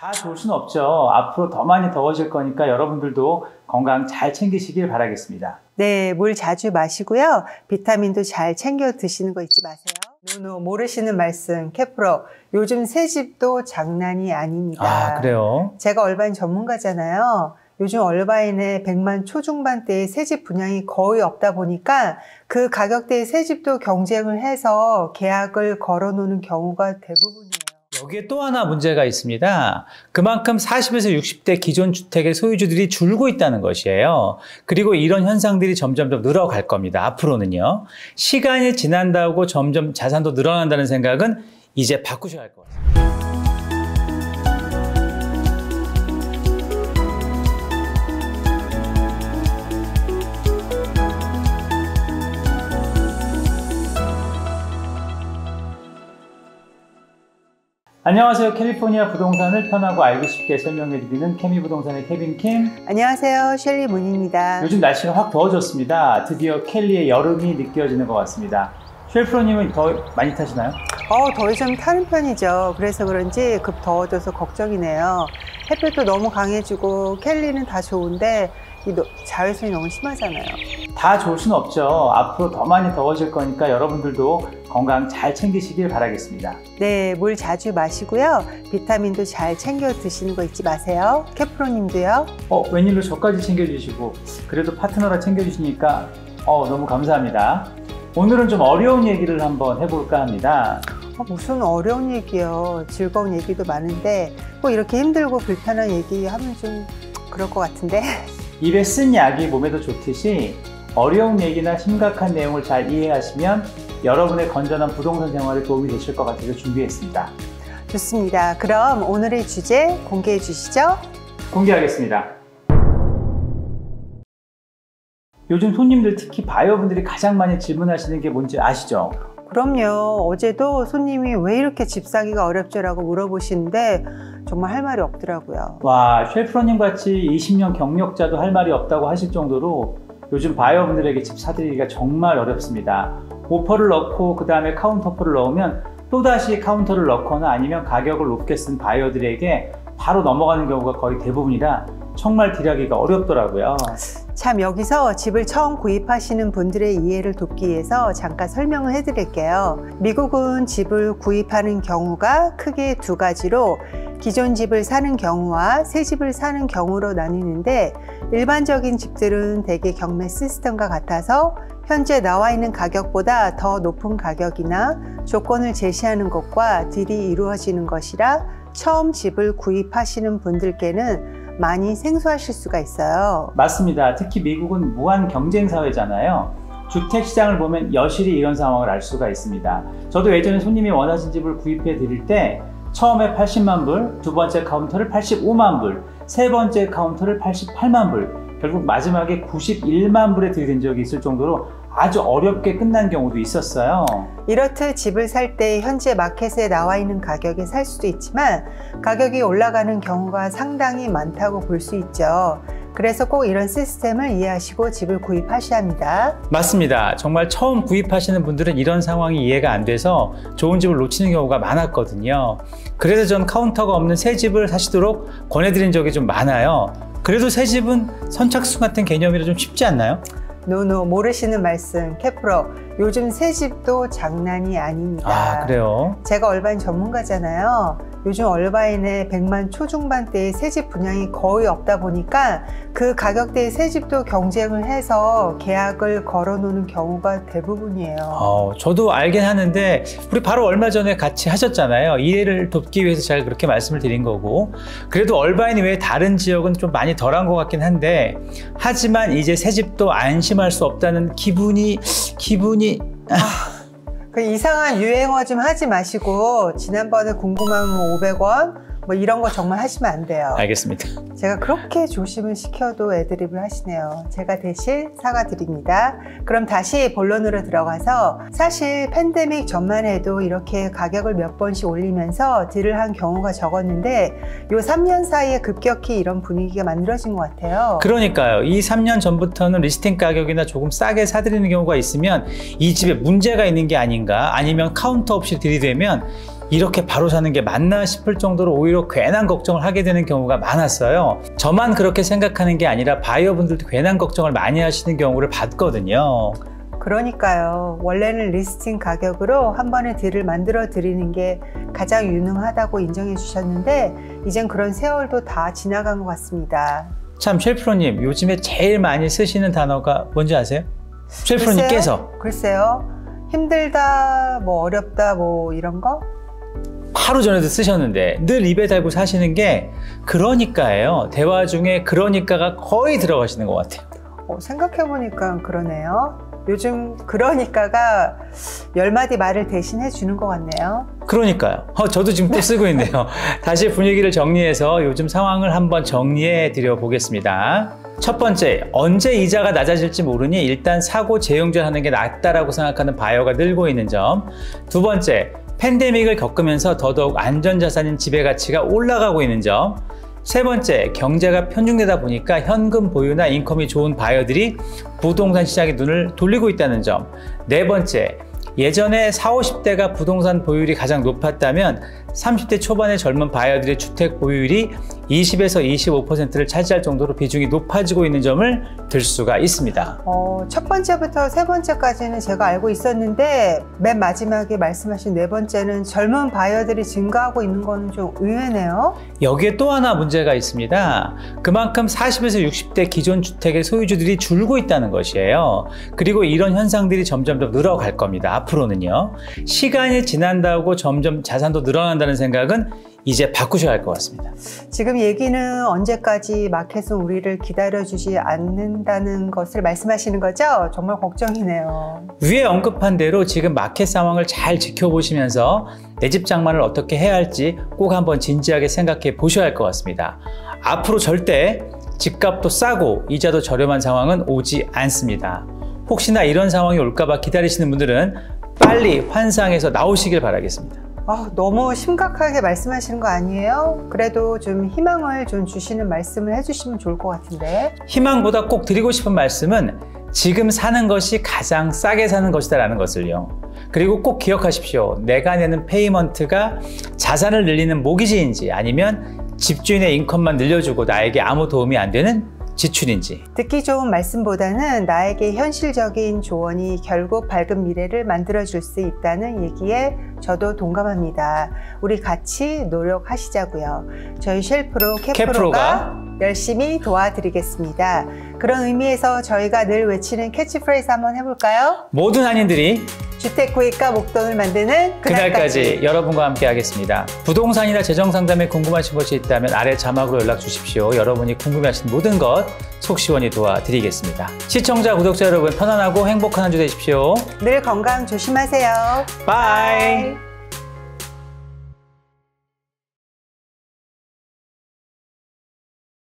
다 좋을 수는 없죠. 앞으로 더 많이 더워질 거니까 여러분들도 건강 잘 챙기시길 바라겠습니다. 네, 물 자주 마시고요. 비타민도 잘 챙겨 드시는 거 잊지 마세요. 모르시는 말씀, 캐프로. 요즘 새집도 장난이 아닙니다. 아, 그래요? 제가 얼바인 전문가잖아요. 요즘 얼바인의 100만 초중반대의 새집 분양이 거의 없다 보니까 그 가격대의 새집도 경쟁을 해서 계약을 걸어놓는 경우가 대부분이에요. 여기에 또 하나 문제가 있습니다. 그만큼 40에서 60대 기존 주택의 소유주들이 줄고 있다는 것이에요. 그리고 이런 현상들이 점점 더 늘어갈 겁니다. 앞으로는요. 시간이 지난다고 점점 자산도 늘어난다는 생각은 이제 바꾸셔야 할 것 같습니다. 안녕하세요. 캘리포니아 부동산을 편하고 알기 쉽게 설명해드리는 케미부동산의 케빈 킴. 안녕하세요. 셸리 문입니다. 요즘 날씨가 확 더워졌습니다. 드디어 켈리의 여름이 느껴지는 것 같습니다. 쉘프로님은 더 많이 타시나요? 더위 좀 타는 편이죠. 그래서 그런지 급 더워져서 걱정이네요. 햇볕도 너무 강해지고 켈리는 다 좋은데 이 자외선이 너무 심하잖아요. 다 좋을 수는 없죠. 앞으로 더 많이 더워질 거니까 여러분들도 건강 잘 챙기시길 바라겠습니다. 네, 물 자주 마시고요. 비타민도 잘 챙겨 드시는 거 잊지 마세요. 캐프로님도요. 웬일로 저까지 챙겨주시고 그래도 파트너라 챙겨주시니까 너무 감사합니다. 오늘은 좀 어려운 얘기를 한번 해볼까 합니다. 무슨 어려운 얘기요. 즐거운 얘기도 많은데 꼭 이렇게 힘들고 불편한 얘기하면 좀 그럴 것 같은데. 입에 쓴 약이 몸에도 좋듯이 어려운 얘기나 심각한 내용을 잘 이해하시면 여러분의 건전한 부동산 생활에 도움이 되실 것 같아서 준비했습니다. 좋습니다. 그럼 오늘의 주제 공개해 주시죠. 공개하겠습니다. 요즘 손님들, 특히 바이어분들이 가장 많이 질문하시는 게 뭔지 아시죠? 그럼요. 어제도 손님이 왜 이렇게 집 사기가 어렵죠? 라고 물어보시는데 정말 할 말이 없더라고요. 와, 쉘프로님 같이 20년 경력자도 할 말이 없다고 하실 정도로 요즘 바이어분들에게 집 사드리기가 정말 어렵습니다. 오퍼를 넣고 그 다음에 카운터포를 넣으면 또다시 카운터를 넣거나 아니면 가격을 높게 쓴 바이어들에게 바로 넘어가는 경우가 거의 대부분이라 정말 딜하기가 어렵더라고요. 참, 여기서 집을 처음 구입하시는 분들의 이해를 돕기 위해서 잠깐 설명을 해드릴게요. 미국은 집을 구입하는 경우가 크게 두 가지로 기존 집을 사는 경우와 새 집을 사는 경우로 나뉘는데, 일반적인 집들은 대개 경매 시스템과 같아서 현재 나와 있는 가격보다 더 높은 가격이나 조건을 제시하는 것과 딜이 이루어지는 것이라 처음 집을 구입하시는 분들께는 많이 생소하실 수가 있어요. 맞습니다. 특히 미국은 무한 경쟁 사회잖아요. 주택시장을 보면 여실히 이런 상황을 알 수가 있습니다. 저도 예전에 손님이 원하신 집을 구입해 드릴 때 처음에 80만 불, 두 번째 카운터를 85만 불, 세 번째 카운터를 88만 불, 결국 마지막에 91만 불에 들이댄 적이 있을 정도로 아주 어렵게 끝난 경우도 있었어요. 이렇듯 집을 살 때 현재 마켓에 나와 있는 가격에 살 수도 있지만 가격이 올라가는 경우가 상당히 많다고 볼 수 있죠. 그래서 꼭 이런 시스템을 이해하시고 집을 구입하셔야 합니다. 맞습니다. 정말 처음 구입하시는 분들은 이런 상황이 이해가 안 돼서 좋은 집을 놓치는 경우가 많았거든요. 그래서 전 카운터가 없는 새 집을 사시도록 권해드린 적이 좀 많아요. 그래도 새 집은 선착순 같은 개념이라 좀 쉽지 않나요? 모르시는 말씀, 캐프로. 요즘 새 집도 장난이 아닙니다. 아, 그래요? 제가 얼바인 전문가잖아요. 요즘 얼바인의 100만 초중반대의 새집 분양이 거의 없다 보니까 그 가격대의 새집도 경쟁을 해서 계약을 걸어놓는 경우가 대부분이에요. 저도 알긴 하는데 우리 바로 얼마 전에 같이 하셨잖아요. 이해를 돕기 위해서 제가 그렇게 말씀을 드린 거고, 그래도 얼바인 외에 다른 지역은 좀 많이 덜한 것 같긴 한데, 하지만 이제 새집도 안심할 수 없다는 기분이 그 이상한 유행어 좀 하지 마시고 지난번에 궁금하면 500원 뭐 이런 거 정말 하시면 안 돼요. 알겠습니다. 제가 그렇게 조심을 시켜도 애드립을 하시네요. 제가 대신 사과드립니다. 그럼 다시 본론으로 들어가서, 사실 팬데믹 전만 해도 이렇게 가격을 몇 번씩 올리면서 딜을 한 경우가 적었는데 요 3년 사이에 급격히 이런 분위기가 만들어진 것 같아요. 그러니까요. 이 3년 전부터는 리스팅 가격이나 조금 싸게 사드리는 경우가 있으면 이 집에 문제가 있는 게 아닌가, 아니면 카운터 없이 들이대면 이렇게 바로 사는 게 맞나 싶을 정도로 오히려 괜한 걱정을 하게 되는 경우가 많았어요. 저만 그렇게 생각하는 게 아니라 바이어분들도 괜한 걱정을 많이 하시는 경우를 봤거든요. 그러니까요. 원래는 리스팅 가격으로 한 번에 딜을 만들어 드리는 게 가장 유능하다고 인정해 주셨는데 이젠 그런 세월도 다 지나간 것 같습니다. 참, 쉘프로님, 요즘에 제일 많이 쓰시는 단어가 뭔지 아세요? 쉘프로님께서. 글쎄요. 힘들다, 뭐 어렵다, 뭐 이런 거? 하루 전에도 쓰셨는데 늘 입에 달고 사시는 게 그러니까예요. 대화 중에 그러니까가 거의 들어가시는 것 같아요. 생각해보니까 그러네요. 요즘 그러니까가 10마디 말을 대신해 주는 것 같네요. 그러니까요. 저도 지금 또 쓰고 있네요. 다시 분위기를 정리해서 요즘 상황을 한번 정리해 드려 보겠습니다. 첫 번째, 언제 이자가 낮아질지 모르니 일단 사고 재용전하는 게 낫다라고 생각하는 바이어가 늘고 있는 점. 두 번째, 팬데믹을 겪으면서 더더욱 안전자산인 지배 가치가 올라가고 있는 점. 세 번째, 경제가 편중되다 보니까 현금 보유나 인컴이 좋은 바이어들이 부동산 시장에 눈을 돌리고 있다는 점. 네 번째, 예전에 40, 50대가 부동산 보유율이 가장 높았다면 30대 초반의 젊은 바이어들의 주택 보유율이 20에서 25%를 차지할 정도로 비중이 높아지고 있는 점을 들 수가 있습니다. 첫 번째부터 세 번째까지는 제가 알고 있었는데 맨 마지막에 말씀하신 네 번째는 젊은 바이어들이 증가하고 있는 거는 좀 의외네요. 여기에 또 하나 문제가 있습니다. 그만큼 40에서 60대 기존 주택의 소유주들이 줄고 있다는 것이에요. 그리고 이런 현상들이 점점 더 늘어갈 겁니다. 앞으로는요. 시간이 지난다고 점점 자산도 늘어난다는 생각은 이제 바꾸셔야 할 것 같습니다. 지금 얘기는 언제까지 마켓은 우리를 기다려주지 않는다는 것을 말씀하시는 거죠? 정말 걱정이네요. 위에 언급한 대로 지금 마켓 상황을 잘 지켜보시면서 내 집 장만을 어떻게 해야 할지 꼭 한번 진지하게 생각해 보셔야 할 것 같습니다. 앞으로 절대 집값도 싸고 이자도 저렴한 상황은 오지 않습니다. 혹시나 이런 상황이 올까봐 기다리시는 분들은 빨리 환상에서 나오시길 바라겠습니다. 너무 심각하게 말씀하시는 거 아니에요? 그래도 좀 희망을 좀 주시는 말씀을 해주시면 좋을 것 같은데. 희망보다 꼭 드리고 싶은 말씀은 지금 사는 것이 가장 싸게 사는 것이다 라는 것을요. 그리고 꼭 기억하십시오. 내가 내는 페이먼트가 자산을 늘리는 모기지인지 아니면 집주인의 인컴만 늘려주고 나에게 아무 도움이 안 되는 지출인지. 듣기 좋은 말씀보다는 나에게 현실적인 조언이 결국 밝은 미래를 만들어줄 수 있다는 얘기에 저도 동감합니다. 우리 같이 노력하시자고요. 저희 쉘프로 캐프로가 열심히 도와드리겠습니다. 그런 의미에서 저희가 늘 외치는 캐치프레이즈 한번 해볼까요? 모든 한인들이 주택 구입과 목돈을 만드는 그날까지 여러분과 함께 하겠습니다. 부동산이나 재정상담에 궁금하신 것이 있다면 아래 자막으로 연락 주십시오. 여러분이 궁금해하신 모든 것 속 시원히 도와드리겠습니다. 시청자, 구독자 여러분 편안하고 행복한 한 주 되십시오. 늘 건강 조심하세요. 바이.